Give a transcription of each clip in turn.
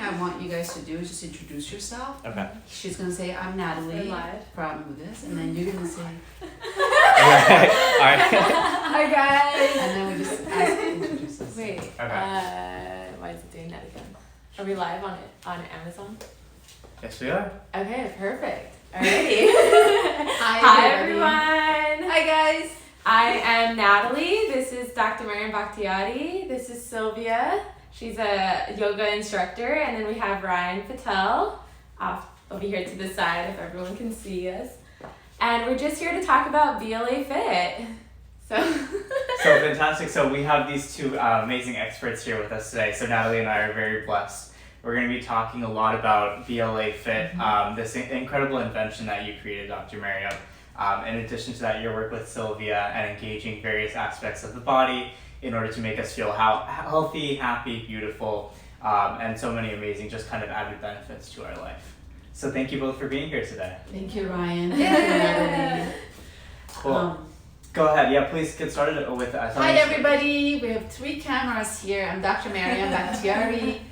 I want you guys to do is just introduce yourself. Okay. She's gonna say, "I'm Natalie from this," and then you're gonna say, Alright. Hi guys. and then we just ask to introduce us. Wait. Okay. Why is it doing that again? Are we live on Amazon? Yes, we are. Okay, perfect. Alrighty. Hi, everyone. Hi guys. I am Natalie. This is Dr.Maryam Bakhtiari. This is Szilvia. She's a yoga instructor, and then we have Ryan Patel off over here to the side if everyone can see us. And we're just here to talk about BLAfit. So fantastic. So we have these two amazing experts here with us today. So Natalie and I are very blessed. We're going to be talking a lot about BLAfit, this incredible invention that you created, Dr. Maryam. In addition to that, your work with Szilvia and engaging various aspects of the body in order to make us feel healthy, happy, beautiful, and so many amazing just kind of added benefits to our life. So thank you both for being here today. Thank you, Ryan. Thank you, Natalie. Cool. Go ahead. Yeah, please get started with Hi everybody. We have 3 cameras here. I'm Dr. Maryam Bakhtiari,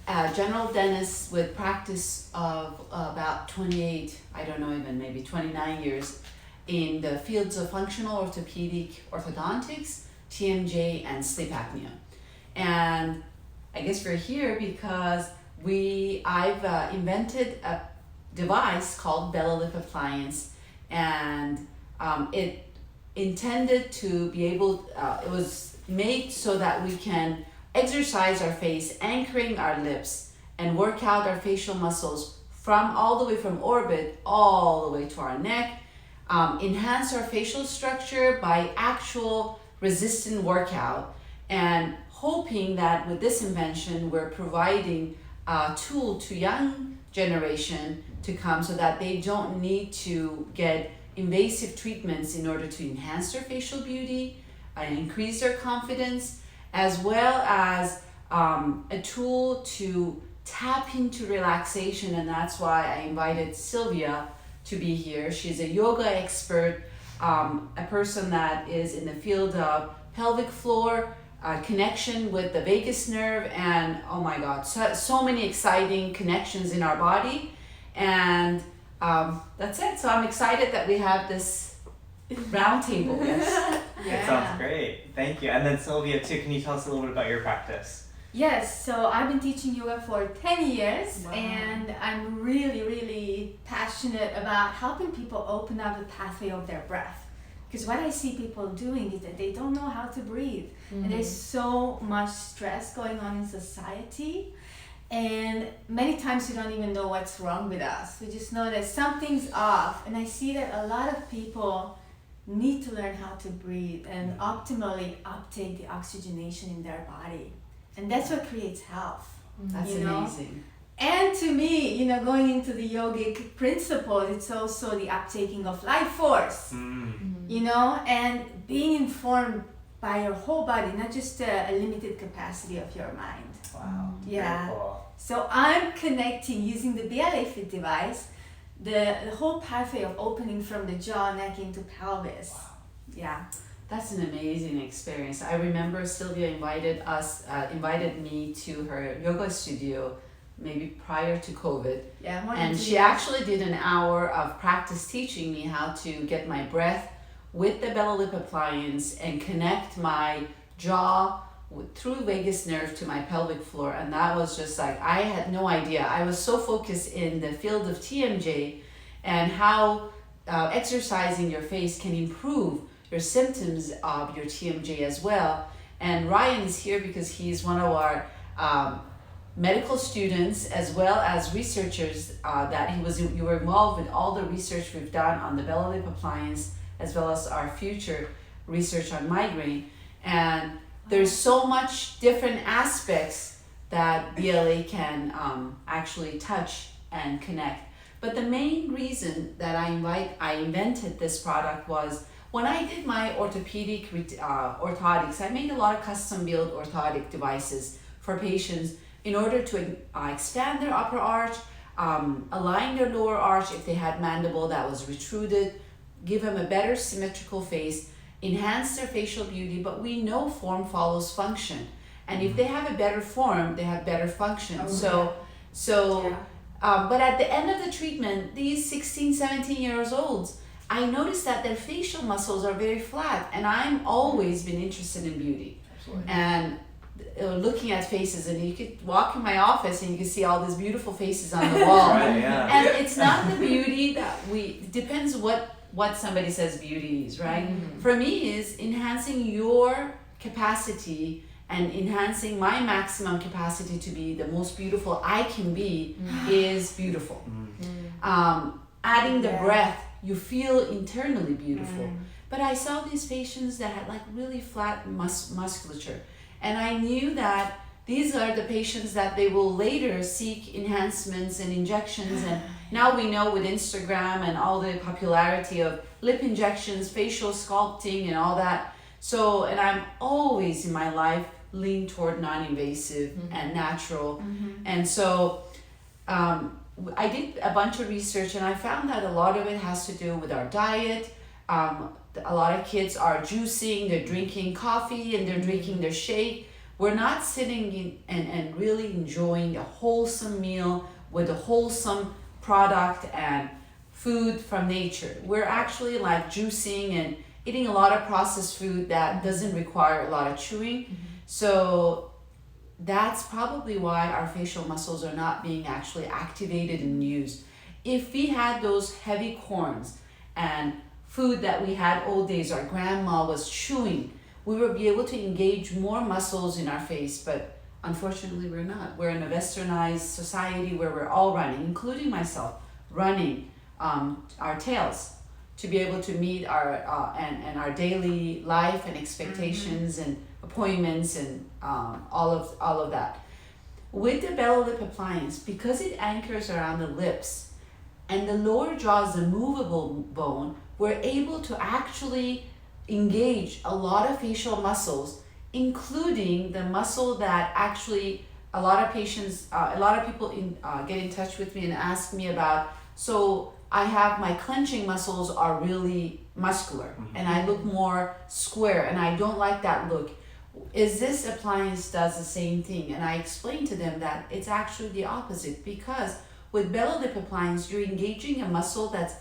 a general dentist with practice of about 28, I don't know even, maybe 29 years in the fields of functional orthopedic orthodontics, TMJ, and sleep apnea. And I guess we're here because I've invented a device called BLAfit appliance, and it intended to be able, it was made so that we can exercise our face, anchoring our lips, and work out our facial muscles all the way from orbit all the way to our neck, enhance our facial structure by actual resistant workout, and hoping that with this invention we're providing a tool to young generation to come so that they don't need to get invasive treatments in order to enhance their facial beauty and increase their confidence, as well as a tool to tap into relaxation. And that's why I invited Szilvia to be here. She's a yoga expert, a person that is in the field of pelvic floor, connection with the vagus nerve, and oh my God, so many exciting connections in our body. And that's it. So I'm excited that we have this round table. Yes. It sounds great. Thank you. And then Szilvia too, can you tell us a little bit about your practice? Yes, so I've been teaching yoga for 10 years. Wow. And I'm really, really passionate about helping people open up the pathway of their breath. Because what I see people doing is that they don't know how to breathe. And there's so much stress going on in society. And many times we don't even know what's wrong with us. We just know that something's off. And I see that a lot of people need to learn how to breathe and optimally uptake the oxygenation in their body. And that's what creates health. That's amazing. And to me, going into the yogic principles, it's also the uptaking of life force, and being informed by your whole body, not just a limited capacity of your mind. Wow. Yeah. Very cool. So I'm connecting using the BLAfit device, the whole pathway of opening from the jaw, neck into pelvis. Wow. Yeah. That's an amazing experience. I remember Szilvia invited me to her yoga studio maybe prior to COVID. Yeah. And she actually did an hour of practice teaching me how to get my breath with the BLAfit appliance and connect my jaw through vagus nerve to my pelvic floor. And that was just like, I had no idea. I was so focused in the field of TMJ and how exercising your face can improve your symptoms of your TMJ as well. And Ryan is here because he's one of our medical students as well as researchers you were involved with all the research we've done on the BLAfit appliance as well as our future research on migraine. And there's so much different aspects that BLA can actually touch and connect. But the main reason that I invented this product was when I did my orthopedic orthotics. I made a lot of custom-built orthotic devices for patients in order to expand their upper arch, align their lower arch if they had mandible that was retruded, give them a better symmetrical face, enhance their facial beauty. But we know form follows function. And if they have a better form, they have better function. Yeah. But at the end of the treatment, these 16, 17 years olds, I noticed that their facial muscles are very flat, and I'm always been interested in beauty. Absolutely. And looking at faces, and you could walk in my office and you can see all these beautiful faces on the wall. Right, yeah. And it's not the beauty that it depends what somebody says beauty is, right? For me, is enhancing your capacity and enhancing my maximum capacity to be the most beautiful I can be is beautiful. Adding the breath, you feel internally beautiful. But I saw these patients that had like really flat musculature, and I knew that these are the patients that they will later seek enhancements and injections. And now we know with Instagram and all the popularity of lip injections, facial sculpting and all that. So, and I'm always in my life lean toward non-invasive and natural. And so I did a bunch of research, and I found that a lot of it has to do with our diet. A lot of kids are juicing, they're drinking coffee and they're drinking their shake. We're not sitting in and really enjoying a wholesome meal with a wholesome product and food from nature. We're actually like juicing and eating a lot of processed food that doesn't require a lot of chewing. So that's probably why our facial muscles are not being actually activated and used. If we had those heavy corns and food that we had old days, our grandma was chewing, we would be able to engage more muscles in our face, but unfortunately we're not. We're in a westernized society where we're all running, including myself, running our tails to be able to meet our and our daily life and expectations and appointments and all of that. With the BLAfit appliance, because it anchors around the lips and the lower jaw is a movable bone, we're able to actually engage a lot of facial muscles, including the muscle that actually a lot of people get in touch with me and ask me about. So I have my clenching muscles are really muscular and I look more square and I don't like that look. Is this appliance does the same thing? And I explain to them that it's actually the opposite, because with BLAfit appliance, you're engaging a muscle that's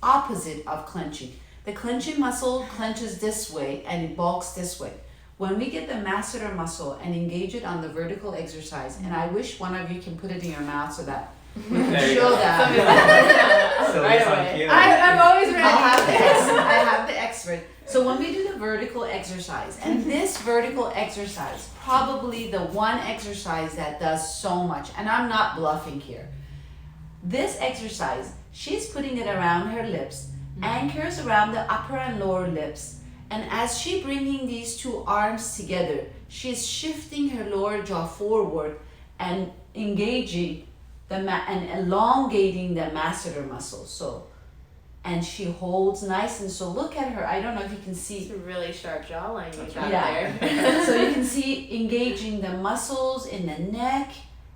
opposite of clenching. The clenching muscle clenches this way and it bulks this way. When we get the masseter muscle and engage it on the vertical exercise, and I wish one of you can put it in your mouth so that we can There you show go. that. So Right it's on away. cue. I'm always ready. I have the expert. So when we do the vertical exercise, and this vertical exercise, probably the one exercise that does so much, and I'm not bluffing here. This exercise, she's putting it around her lips, anchors around the upper and lower lips, and as she bringing these two arms together, she's shifting her lower jaw forward and engaging and elongating the masseter muscle. So, and she holds nice, and so look at her. I don't know if you can see. It's a really sharp jawline you got Yeah. there. So you can see engaging the muscles in the neck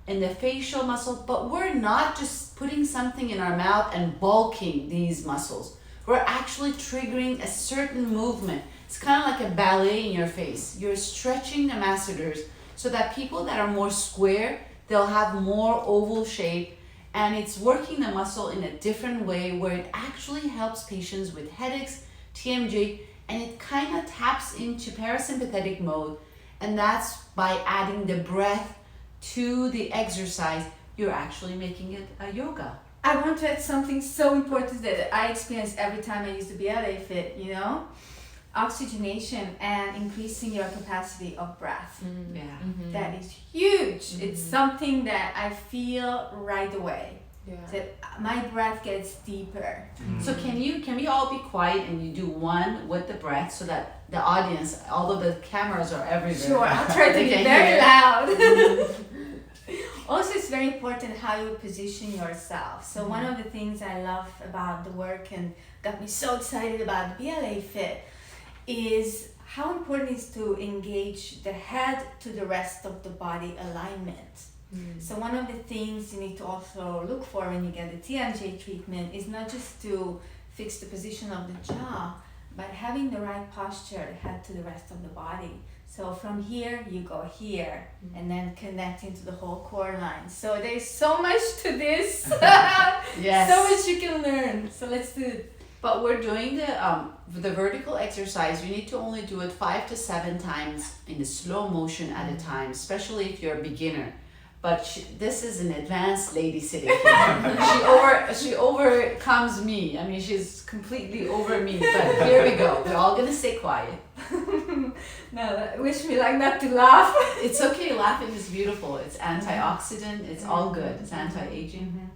and the facial muscle, but we're not just putting something in our mouth and bulking these muscles. We're actually triggering a certain movement. It's kind of like a ballet in your face. You're stretching the masseters so that people that are more square, they'll have more oval shape, and it's working the muscle in a different way where it actually helps patients with headaches, TMJ, and it kind of taps into parasympathetic mode, and that's by adding the breath to the exercise, you're actually making it a yoga. I want to add something so important that I experience every time I use the BLAfit, oxygenation and increasing your capacity of breath. Yeah. That is huge. It's something that I feel right away. Yeah. That my breath gets deeper. So can we all be quiet and you do one with the breath so that the audience, although the cameras are everywhere. Sure, I'll try to they be can very hear. loud. Also, it's very important how you position yourself. So one of the things I love about the work and got me so excited about BLAfit is how important it is to engage the head to the rest of the body alignment. So one of the things you need to also look for when you get the TMJ treatment is not just to fix the position of the jaw, but having the right posture, the head to the rest of the body. So from here, you go here, and then connecting to the whole core line. So there's so much to this. Yes. So much you can learn. So let's do it. But we're doing the vertical exercise. You need to only do it 5 to 7 times in a slow motion at a time, especially if you're a beginner. But this is an advanced lady sitting here. She overcomes me. I mean, she's completely over me. But here we go. We're all gonna stay quiet. No, wish me like not to laugh. It's okay. Laughing is beautiful. It's antioxidant. It's all good. It's anti-aging. Mm-hmm.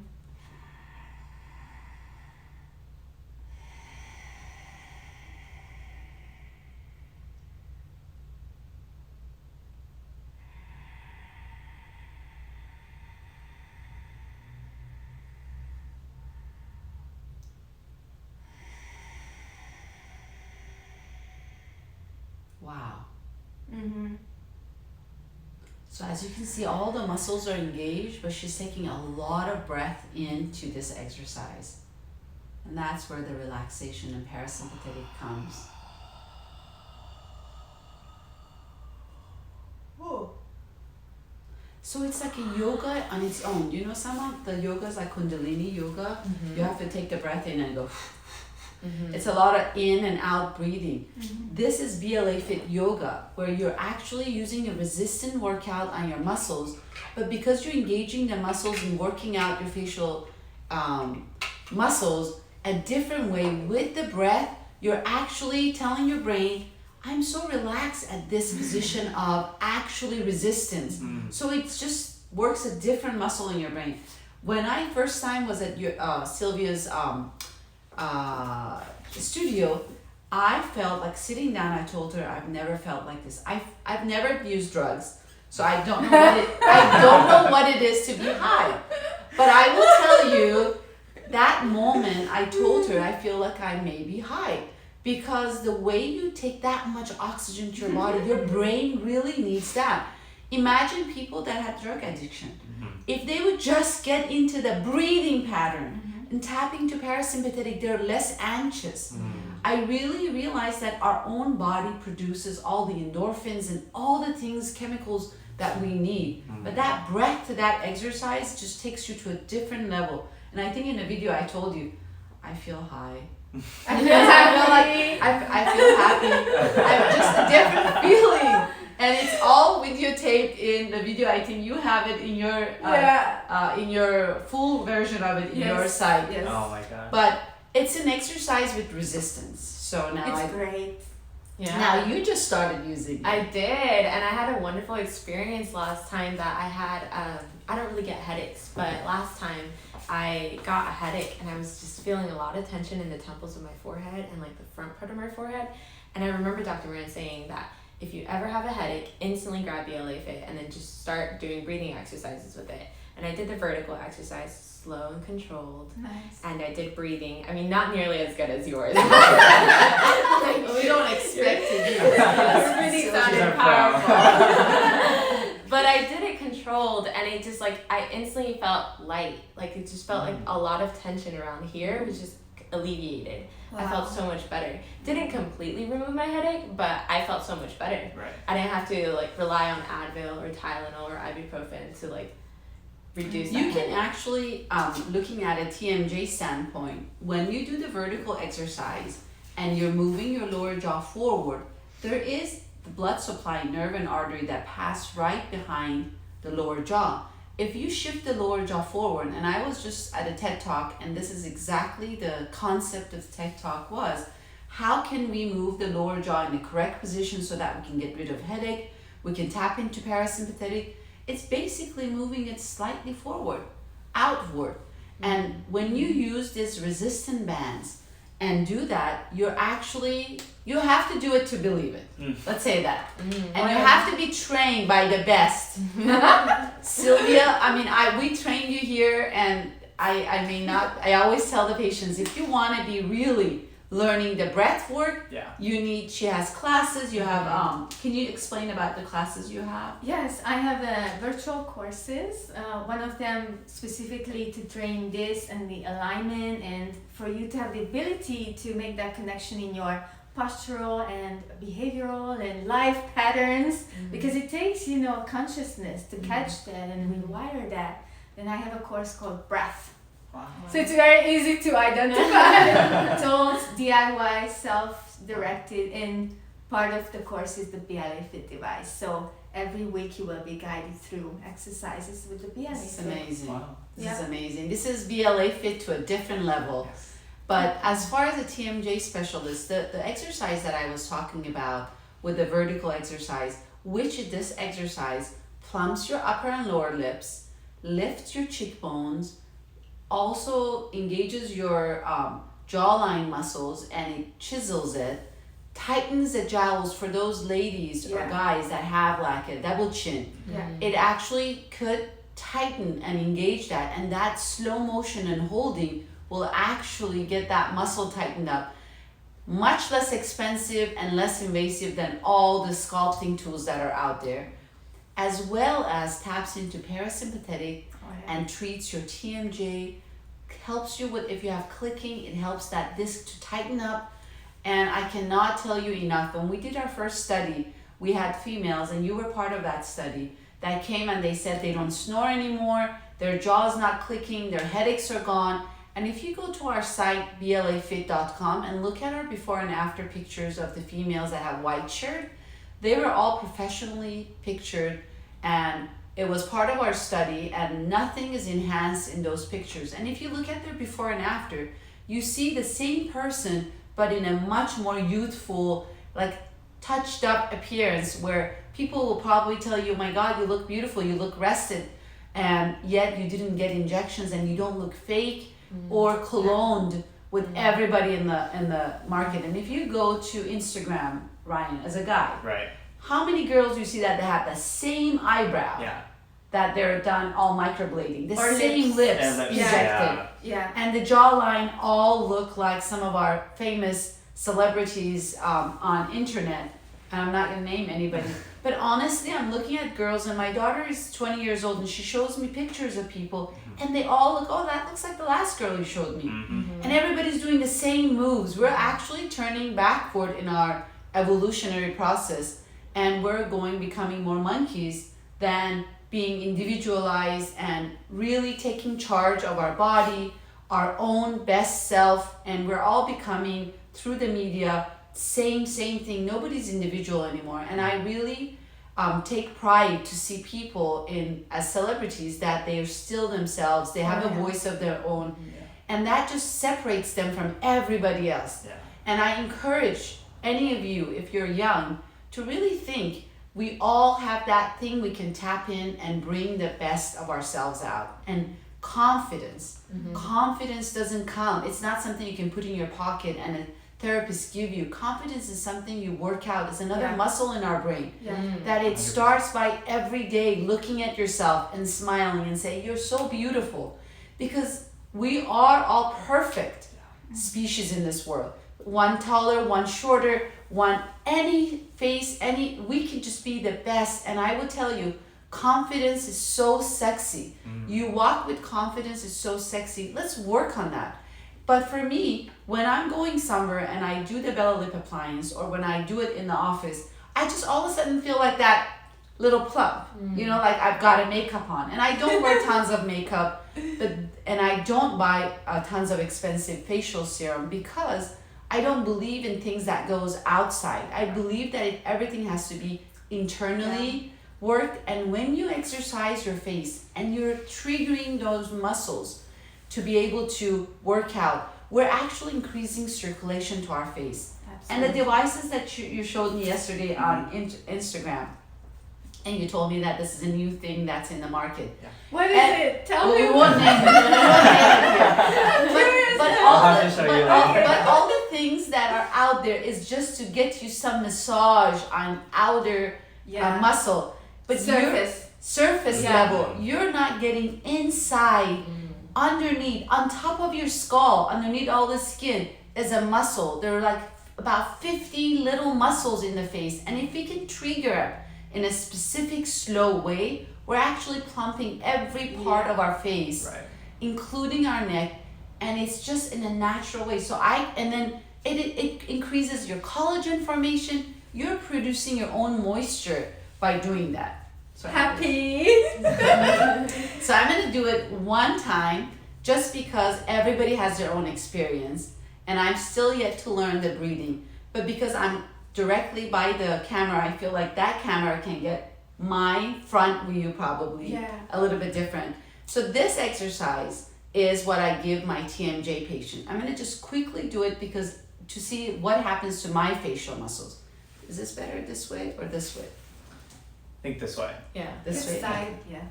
Wow. Mm-hmm. So as you can see, all the muscles are engaged, but she's taking a lot of breath into this exercise. And that's where the relaxation and parasympathetic comes. Oh. So it's like a yoga on its own. You know, some of the yogas like Kundalini yoga, you have to take the breath in and go. It's a lot of in and out breathing. This is BLAfit yoga, where you're actually using a resistant workout on your muscles, but because you're engaging the muscles and working out your facial muscles a different way with the breath, you're actually telling your brain, I'm so relaxed at this position of actually resistance. So it just works a different muscle in your brain. When I first time was at Szilvia's studio, I felt like sitting down. I told her I've never felt like this. I've never used drugs, so I don't know what it is to be high. But I will tell you, that moment I told her I feel like I may be high, because the way you take that much oxygen to your body, your brain really needs that. Imagine people that have drug addiction. If they would just get into the breathing pattern and tapping to parasympathetic, they're less anxious. I really realized that our own body produces all the endorphins and all the things, chemicals that we need. But that breath to that exercise just takes you to a different level. And I think in the video I told you, I feel high. I feel happy. I'm just a different feeling. And it's all videotaped in the video. I think you have it in your full version of it in your site. Yes. Oh my god. But it's an exercise with resistance. So now It's great. Yeah. now you just started using it. I did, and I had a wonderful experience last time that I had, I don't really get headaches, but last time I got a headache and I was just feeling a lot of tension in the temples of my forehead and like the front part of my forehead. And I remember Dr.Maryam saying that if you ever have a headache, instantly grab BLAfit and then just start doing breathing exercises with it. And I did the vertical exercise, slow and controlled. Nice. And I did breathing. I mean, not nearly as good as yours. We don't expect it. Your breathing sounded She's powerful. But I did it controlled, and it just like, I instantly felt light. Like it just felt like a lot of tension around here was just alleviated. Wow. I felt so much better. Didn't completely remove my headache, but I felt so much better. Right. I didn't have to like rely on Advil or Tylenol or ibuprofen to like reduce that You can headache. actually, looking at a TMJ standpoint, when you do the vertical exercise and you're moving your lower jaw forward, there is the blood supply nerve and artery that pass right behind the lower jaw. If you shift the lower jaw forward, and I was just at a TED Talk, and this is exactly the concept of TED Talk was, how can we move the lower jaw in the correct position so that we can get rid of headache, we can tap into parasympathetic. It's basically moving it slightly forward, outward. And when you use these resistant bands and do that, you have to do it to believe it. Let's say that. And you have to be trained by the best. Szilvia, I mean, we train you here, and I always tell the patients, if you want to be really learning the breath work, she has classes, you have, can you explain about the classes you have? Yes, I have virtual courses, one of them specifically to train this and the alignment, and for you to have the ability to make that connection in your postural and behavioral and life patterns, because it takes, consciousness to catch that and rewire that. Then I have a course called Breath. Wow. So it's very easy to identify. It's all DIY, self-directed, and part of the course is the BLAfit device. So every week you will be guided through exercises with the BLAfit. This is amazing. Wow. This is amazing. This is BLAfit to a different level. Yes. But as far as a TMJ specialist, the exercise that I was talking about with the vertical exercise, which this exercise plumps your upper and lower lips, lifts your cheekbones, also engages your jawline muscles, and it chisels it, tightens the jowls for those ladies or guys that have like a double chin. Yeah. It actually could tighten and engage that, and that slow motion and holding will actually get that muscle tightened up. Much less expensive and less invasive than all the sculpting tools that are out there, as well as taps into parasympathetic and treats your TMJ, helps you with, if you have clicking, it helps that disc to tighten up. And I cannot tell you enough, when we did our first study, we had females, and you were part of that study, that came and they said they don't snore anymore, their jaw's not clicking, their headaches are gone. And if you go to our site, BLAfit.com, and look at our before and after pictures of the females that have white shirt, they were all professionally pictured, and it was part of our study, and nothing is enhanced in those pictures. And if you look at their before and after, you see the same person, but in a much more youthful, like touched up appearance, where people will probably tell you, my God, you look beautiful, you look rested, and yet you didn't get injections and you don't look fake or cologned with everybody in the market. And if you go to Instagram, Ryan, as a guy, Right. how many girls you see that they have the same eyebrow, Yeah. that they're done all microblading, the Or same lips. lips And lips, injected, Yeah. and the jawline all look like some of our famous celebrities on internet. And I'm not gonna name anybody, but honestly, I'm looking at girls, and my daughter is 20 years old, and she shows me pictures of people, and they all look, oh, that looks like the last girl you showed me. Mm-hmm. And everybody's doing the same moves. We're actually turning backward in our evolutionary process, and we're becoming more monkeys than being individualized and really taking charge of our body, our own best self, and we're all becoming, through the media, same thing. Nobody's individual anymore. And I really take pride to see people as celebrities that they are still themselves, they have a voice of their own, and that just separates them from everybody else. Yeah. And I encourage any of you, if you're young, to really think we all have that thing we can tap in and bring the best of ourselves out. And confidence. Confidence doesn't come. It's not something you can put in your pocket and a therapist give you. Confidence is something you work out. It's another muscle in our brain. That it starts by every day looking at yourself and smiling and say, you're so beautiful. Because we are all perfect species in this world. One taller, one shorter, one any face, we can just be the best. And I will tell you, confidence is so sexy. You walk with confidence is so sexy. Let's work on that. But for me, when I'm going somewhere and I do the belly lip appliance, or when I do it in the office, I just all of a sudden feel like that little plump, like I've got a makeup on. And I don't wear tons of makeup, and I don't buy tons of expensive facial serum, because I don't believe in things that goes outside. I believe that everything has to be internally worked. And when you exercise your face and you're triggering those muscles to be able to work out, we're actually increasing circulation to our face. Absolutely. And the devices that you showed me yesterday on Instagram, and you told me that this is a new thing that's in the market. What is it? Tell me. We won't name it. But all the things that are out there is just to get you some massage on outer muscle. But surface level. You're not getting inside, underneath, on top of your skull, underneath all the skin is a muscle. There are like about 50 little muscles in the face. And if we can trigger in a specific slow way, we're actually plumping every part of our face, including our neck, and it's just in a natural way. And then it increases your collagen formation. You're producing your own moisture by doing that. So Happy. So I'm gonna do it one time just because everybody has their own experience and I'm still yet to learn the breathing. But because I'm directly by the camera, I feel like that camera can get my front view probably a little bit different. So this exercise is what I give my TMJ patient. I'm gonna just quickly do it because to see what happens to my facial muscles. Is this better this way or this way? I think this way. Yeah. This way. Side, yeah.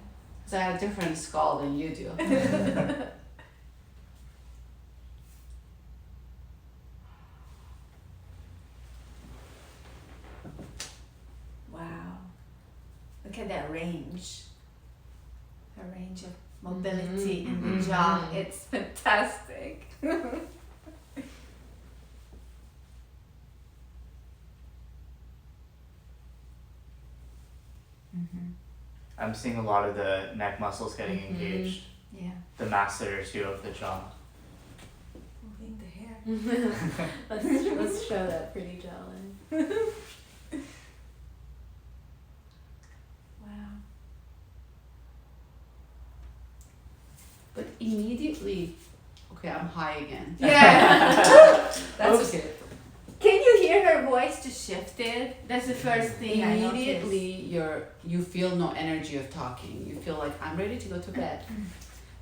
Because I have a different skull than you do. Wow. Look at that range. A range of mobility in the jaw. It's fantastic. I'm seeing a lot of the neck muscles getting engaged. Yeah. The masseter too of the jaw. Moving the hair. Let's show that pretty jawline. Wow. But immediately, okay, I'm high again. Yeah. That's okay. Can you hear her voice just shifted? That's the first thing I noticed. Immediately, you feel no energy of talking. You feel like I'm ready to go to bed.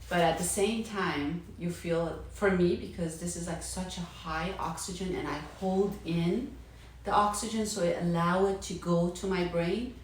But at the same time, you feel, for me, because this is like such a high oxygen and I hold in the oxygen so I allow it to go to my brain.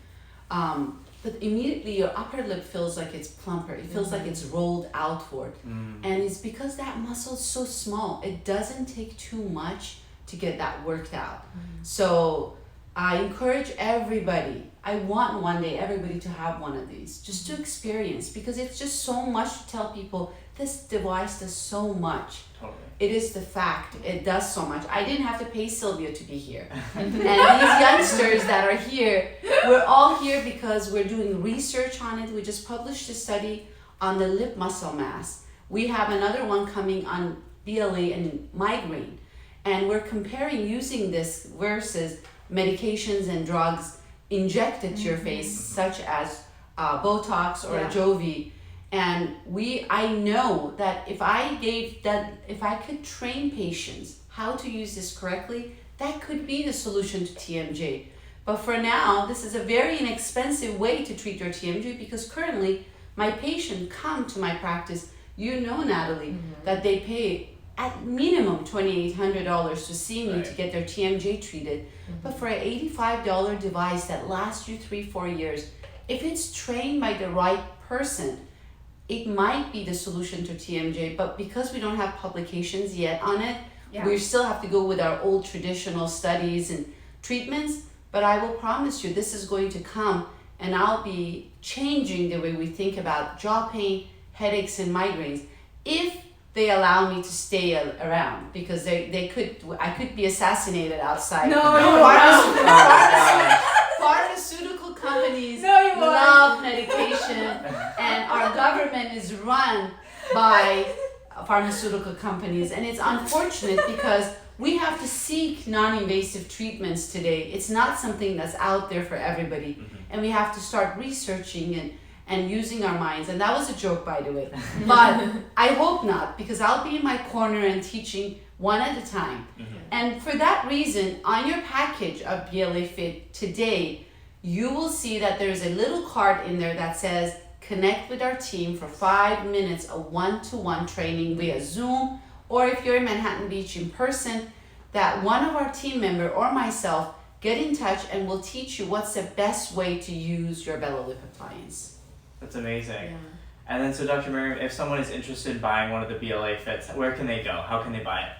But immediately your upper lip feels like it's plumper. It feels like it's rolled outward. And it's because that muscle is so small. It doesn't take too much to get that worked out. So I encourage everybody, I want one day everybody to have one of these, just to experience, because it's just so much to tell people, this device does so much. Totally. It is the fact, it does so much. I didn't have to pay Szilvia to be here. And these youngsters that are here, we're all here because we're doing research on it. We just published a study on the lip muscle mass. We have another one coming on BLA and migraine. And we're comparing using this versus medications and drugs injected to your face, such as Botox or Jovi. And I know that if I could train patients how to use this correctly, that could be the solution to TMJ. But for now, this is a very inexpensive way to treat your TMJ because currently my patient come to my practice, Natalie, that they pay at minimum $2,800 to see me to get their TMJ treated. But for an $85 device that lasts you 3-4 years, if it's trained by the right person, it might be the solution to TMJ. But because we don't have publications yet on it, we still have to go with our old traditional studies and treatments. But I will promise you, this is going to come, and I'll be changing the way we think about jaw pain, headaches, and migraines. If they allow me to stay around, because I could be assassinated outside. Pharmaceutical companies love medication, and our government is run by pharmaceutical companies, and it's unfortunate because we have to seek non-invasive treatments today. It's not something that's out there for everybody, and we have to start researching and using our minds. And that was a joke, by the way. But I hope not, because I'll be in my corner and teaching one at a time. And for that reason, on your package of BLAfit today, you will see that there's a little card in there that says, connect with our team for 5 minutes of one-to-one training via Zoom, or if you're in Manhattan Beach in person, that one of our team member or myself get in touch and we'll teach you what's the best way to use your BLAlip appliance. That's amazing. Yeah. And then, so Dr. Maryam, if someone is interested in buying one of the BLAfits, where can they go? How can they buy it?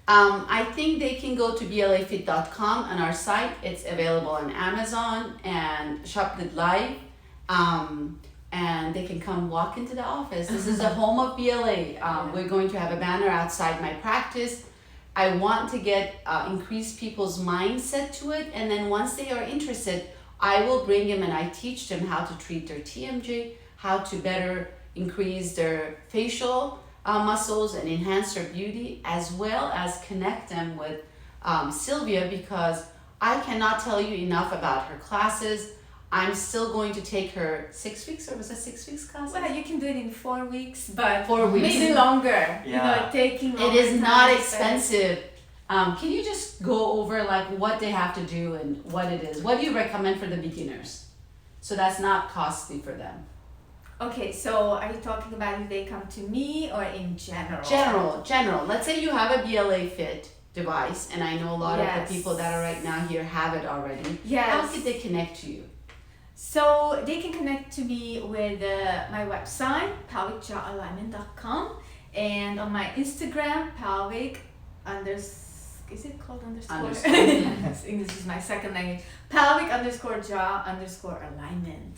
I think they can go to BLAfit.com on our site. It's available on Amazon and ShopLit Live. And they can come walk into the office. This is the home of BLA. We're going to have a banner outside my practice. I want to increase people's mindset to it. And then once they are interested, I will bring them and I teach them how to treat their TMJ, how to better increase their facial muscles and enhance their beauty, as well as connect them with Szilvia, because I cannot tell you enough about her classes. I'm still going to take her 6 weeks, or was that 6 weeks class? Well, you can do it in 4 weeks, but 4 weeks. maybe longer. Yeah. Taking It longer is time not to expensive. Can you just go over like what they have to do and what it is? What do you recommend for the beginners? So that's not costly for them. Okay, so are you talking about if they come to me or in general? General. Let's say you have a BLAfit device, and I know a lot of Yes. the people that are right now here have it already. Yes. How could they connect to you? So they can connect to me with my website, pelvicjawalignment.com, and on my Instagram, is it called underscore? Underscore. English is my second language. Pelvic_jaw_alignment.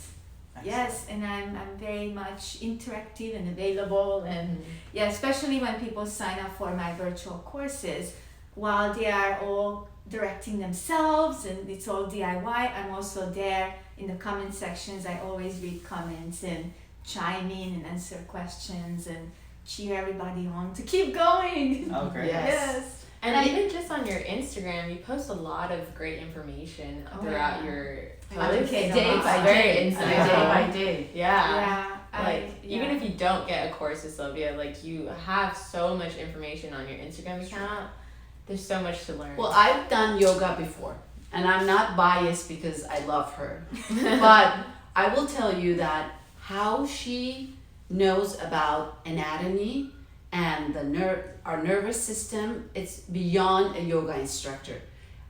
Yes, and I'm very much interactive and available, and yeah, especially when people sign up for my virtual courses, while they are all directing themselves and it's all DIY, I'm also there in the comment sections. I always read comments and chime in and answer questions and cheer everybody on to keep going. Oh, great. Yes. And even just on your Instagram, you post a lot of great information throughout your posts. Okay, Day by Very day. insightful. Day by day. Yeah. Yeah, Even if you don't get a course with Szilvia, like you have so much information on your Instagram account. There's so much to learn. Well, I've done yoga before, and I'm not biased because I love her. But I will tell you that how she knows about anatomy and our nervous system, it's beyond a yoga instructor.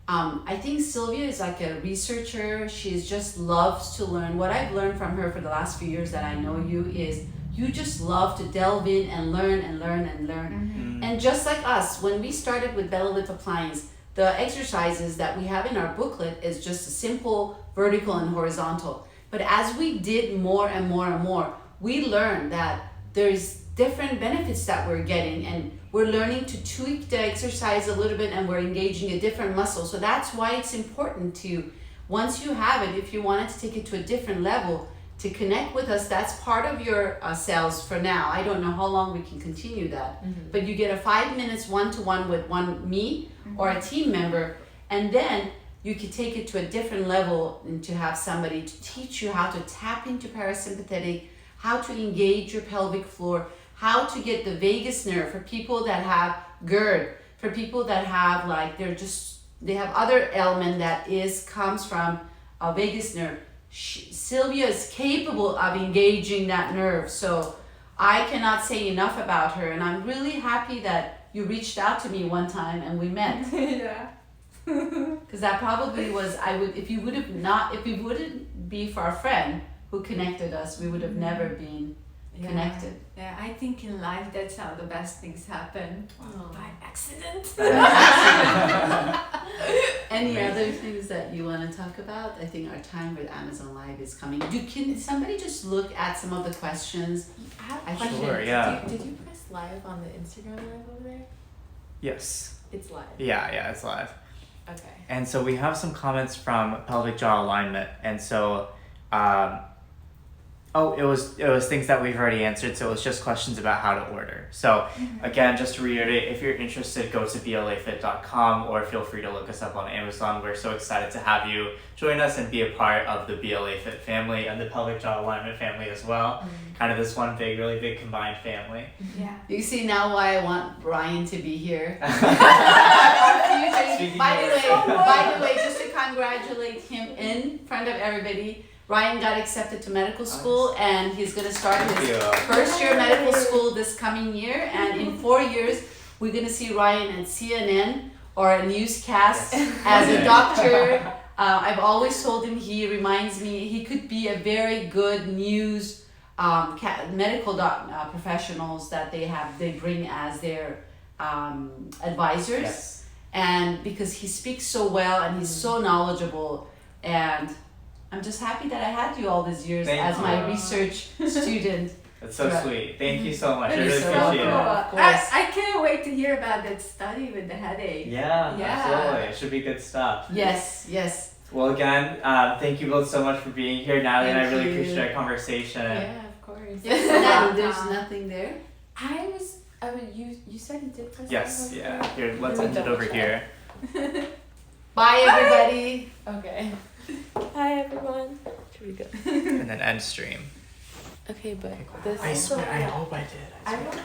I think Szilvia is like a researcher. She just loves to learn. What I've learned from her for the last few years that I know you is you just love to delve in and learn and learn and learn. Mm-hmm. And just like us, when we started with BLAfit appliance, the exercises that we have in our booklet is just a simple vertical and horizontal. But as we did more and more and more, we learned that there's different benefits that we're getting, and we're learning to tweak the exercise a little bit, and we're engaging a different muscle. So that's why it's important to, once you have it, if you wanted to take it to a different level, to connect with us. That's part of your sales for now. I don't know how long we can continue that, but you get a 5 minutes one-to-one with me or a team member, and then you could take it to a different level and to have somebody to teach you how to tap into parasympathetic, how to engage your pelvic floor, how to get the vagus nerve for people that have GERD, for people that have they have other element that comes from a vagus nerve. Szilvia is capable of engaging that nerve, so I cannot say enough about her, and I'm really happy that you reached out to me one time and we met. Yeah. Because that probably was, if you wouldn't be for our friend who connected us, we would have never been connected. Yeah, I think in life that's how the best things happen. By accident. Any other things that you want to talk about? I think our time with Amazon Live is coming. Can somebody just look at some of the questions? I have I a question. Sure, yeah. Did you press live on the Instagram live over there? Yes. It's live. Yeah, it's live. Okay. And so we have some comments from Pelvic Jaw Alignment, and so it was things that we've already answered, so it was just questions about how to order. So again, just to reiterate, if you're interested, go to BLAfit.com or feel free to look us up on Amazon. We're so excited to have you join us and be a part of the BLAfit family and the Pelvic Jaw Alignment family as well. Kind of this one really big combined family. Yeah. You see now why I want Brian to be here. Speaking By of- the way, just to congratulate him in front of everybody, Ryan got accepted to medical school, and he's going to start Thank his you. first year medical school this coming year. And in 4 years, we're going to see Ryan at CNN or a newscast as a doctor. I've always told him, he reminds me, he could be a very good news medical professionals that they bring as their advisors. Yes. And because he speaks so well and he's so knowledgeable, and I'm just happy that I had you all these years Thank as you. my research student. That's so Right. sweet. Thank you so much. I You're really so appreciate welcome. it. Of course. I can't wait to hear about that study with the headache. Yeah, Yeah. absolutely. It should be good stuff. Yes. Well, again, thank you both so much for being here. Natalie and I Thank really you. appreciate our conversation. Yeah, of course. There's nothing there. I was Oh, you said you did press Yes, that over yeah. there? Here, let's Let end me it over double here. Bye, everybody. Okay. Hi everyone. Should we go? And then end stream. Okay, but this. I swear, I hope I did. I don't